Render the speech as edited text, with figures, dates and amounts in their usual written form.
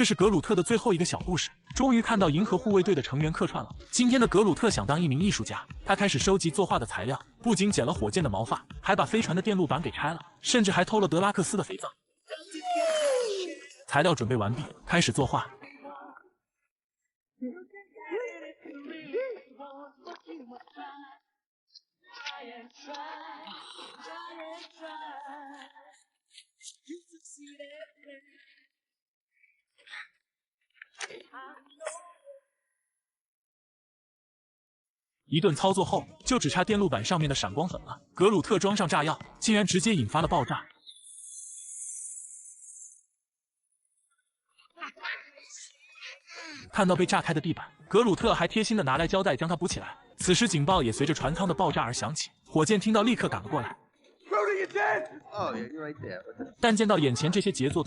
这是格鲁特的最后一个小故事。终于看到银河护卫队的成员客串了。今天的格鲁特想当一名艺术家，他开始收集作画的材料，不仅剪了火箭的毛发，还把飞船的电路板给拆了，甚至还偷了德拉克斯的肥皂。材料准备完毕，开始作画。一顿操作后，就只差电路板上面的闪光粉了。格鲁特装上炸药，竟然直接引发了爆炸。看到被炸开的地板，格鲁特还贴心的拿来胶带将它补起来。此时警报也随着船舱的爆炸而响起，火箭听到立刻赶了过来。但见到眼前这些杰作